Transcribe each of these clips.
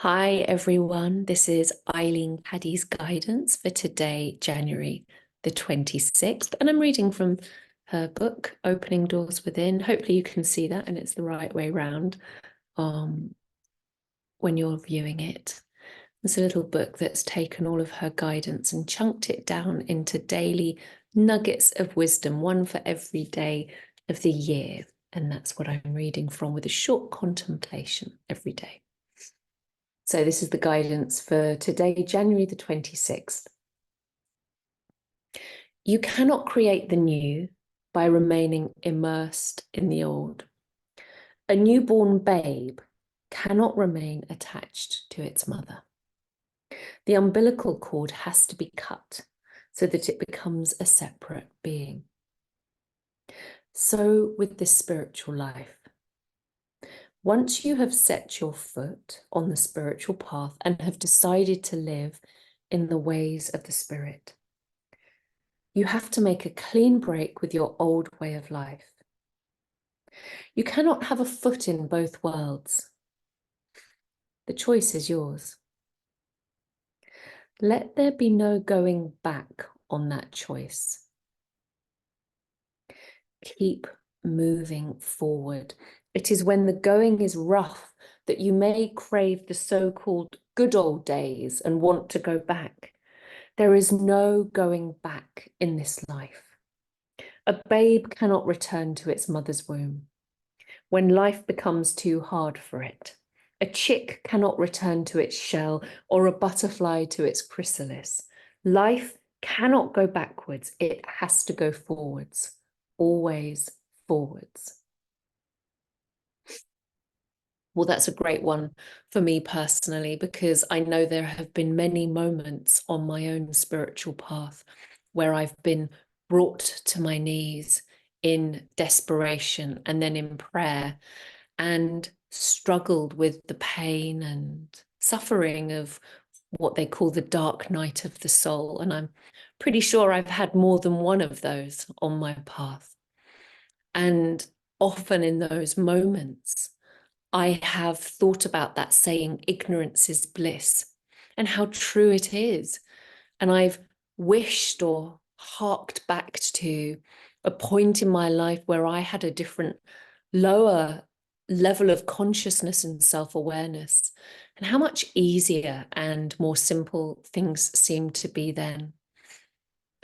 Hi everyone, this is Eileen Caddy's guidance for today, January the 26th, and I'm reading from her book, Opening Doors Within. Hopefully you can see that and it's the right way round when you're viewing it. It's a little book that's taken all of her guidance and chunked it down into daily nuggets of wisdom, one for every day of the year. And that's what I'm reading from, with a short contemplation every day. So this is the guidance for today, January the 26th. You cannot create the new by remaining immersed in the old. A newborn babe cannot remain attached to its mother. The umbilical cord has to be cut so that it becomes a separate being. So with this spiritual life. Once you have set your foot on the spiritual path and have decided to live in the ways of the Spirit, you have to make a clean break with your old way of life. You cannot have a foot in both worlds. The choice is yours. Let there be no going back on that choice. Keep moving forward. It is when the going is rough that you may crave the so-called good old days and want to go back. There is no going back in this life. A babe cannot return to its mother's womb when life becomes too hard for it. A chick cannot return to its shell, or a butterfly to its chrysalis. Life cannot go backwards. It has to go forwards, always forwards. Well, that's a great one for me personally, because I know there have been many moments on my own spiritual path where I've been brought to my knees in desperation and then in prayer, and struggled with the pain and suffering of what they call the dark night of the soul. And I'm pretty sure I've had more than one of those on my path. And often in those moments, I have thought about that saying, ignorance is bliss, and how true it is. And I've wished or harked back to a point in my life where I had a different, lower level of consciousness and self-awareness, and how much easier and more simple things seem to be then.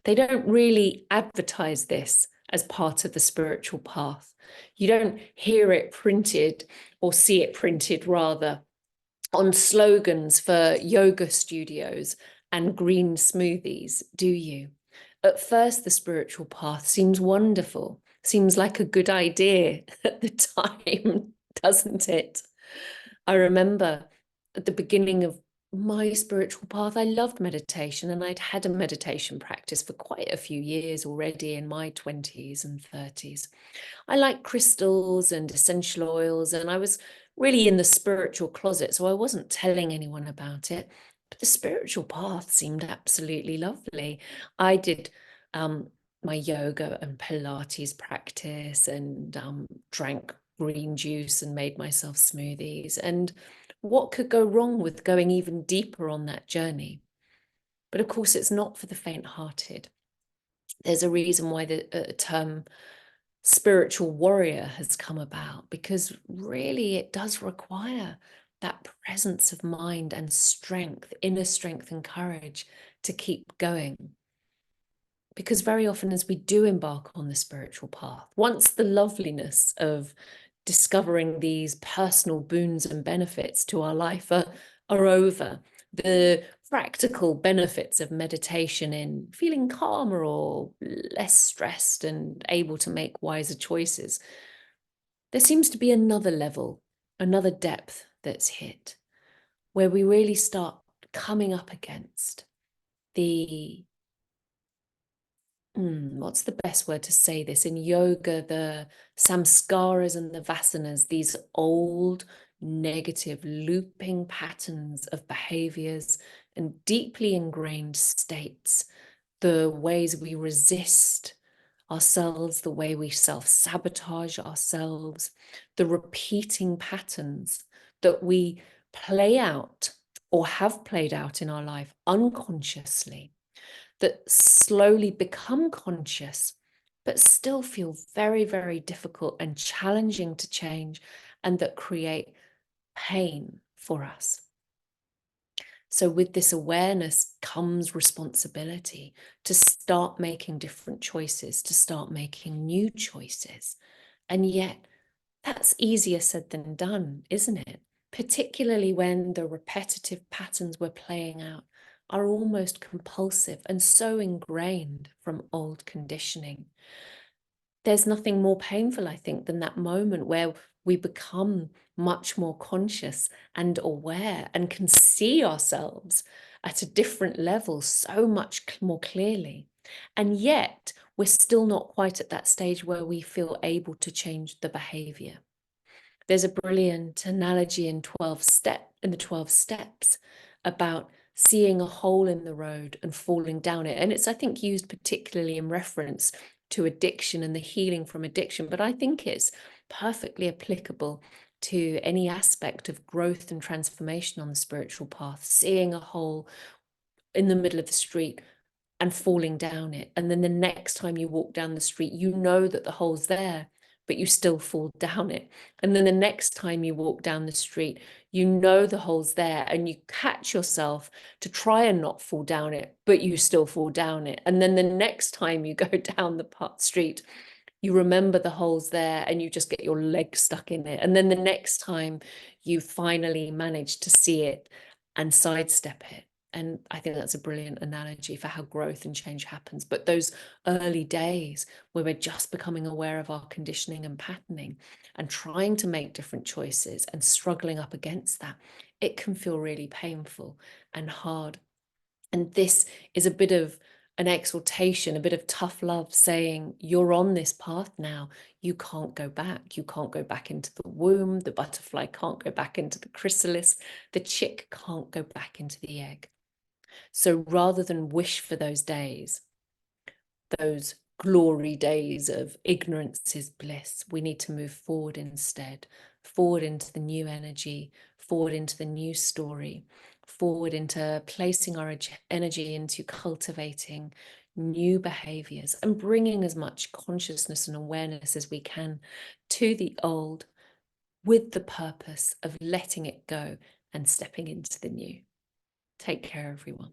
They don't really advertise this as part of the spiritual path. You don't hear it printed, or see it printed rather, on slogans for yoga studios and green smoothies, do you? At first, the spiritual path seems wonderful, seems like a good idea at the time, doesn't it? I remember at the beginning of my spiritual path, I loved meditation, and I'd had a meditation practice for quite a few years already in my 20s and 30s. I like crystals and essential oils, and I was really in the spiritual closet, so I wasn't telling anyone about it. But the spiritual path seemed absolutely lovely. I did my yoga and Pilates practice, and drank green juice and made myself smoothies. And what could go wrong with going even deeper on that journey? But of course, it's not for the faint-hearted. There's a reason why the term spiritual warrior has come about, because really it does require that presence of mind and strength, inner strength and courage to keep going. Because very often as we do embark on the spiritual path, once the loveliness of discovering these personal boons and benefits to our life are over, the practical benefits of meditation in feeling calmer or less stressed and able to make wiser choices, there seems to be another level, another depth that's hit, where we really start coming up against the what's the best word to say this? In yoga, the samskaras and the vasanas, these old negative looping patterns of behaviors and deeply ingrained states, the ways we resist ourselves, the way we self-sabotage ourselves, the repeating patterns that we play out or have played out in our life unconsciously, that slowly become conscious, but still feel very, very difficult and challenging to change, and that create pain for us. So with this awareness comes responsibility to start making different choices, to start making new choices. And yet that's easier said than done, isn't it? Particularly when the repetitive patterns we're playing out are almost compulsive and so ingrained from old conditioning. There's nothing more painful, I think, than that moment where we become much more conscious and aware and can see ourselves at a different level so much more clearly. And yet we're still not quite at that stage where we feel able to change the behavior. There's a brilliant analogy in the 12 steps about seeing a hole in the road and falling down it. And it's, I think, used particularly in reference to addiction and the healing from addiction, but I think it's perfectly applicable to any aspect of growth and transformation on the spiritual path. Seeing a hole in the middle of the street and falling down it, and then the next time you walk down the street, you know that the hole's there, but you still fall down it. And then the next time you walk down the street, you know the hole's there, and you catch yourself to try and not fall down it, but you still fall down it. And then the next time you go down the street, you remember the hole's there and you just get your leg stuck in it. And then the next time you finally manage to see it and sidestep it. And I think that's a brilliant analogy for how growth and change happens. But those early days where we're just becoming aware of our conditioning and patterning and trying to make different choices and struggling up against that, it can feel really painful and hard. And this is a bit of an exhortation, a bit of tough love saying, you're on this path now. You can't go back. You can't go back into the womb. The butterfly can't go back into the chrysalis. The chick can't go back into the egg. So rather than wish for those days, those glory days of ignorance is bliss, we need to move forward instead, forward into the new energy, forward into the new story, forward into placing our energy into cultivating new behaviors and bringing as much consciousness and awareness as we can to the old, with the purpose of letting it go and stepping into the new. Take care, everyone.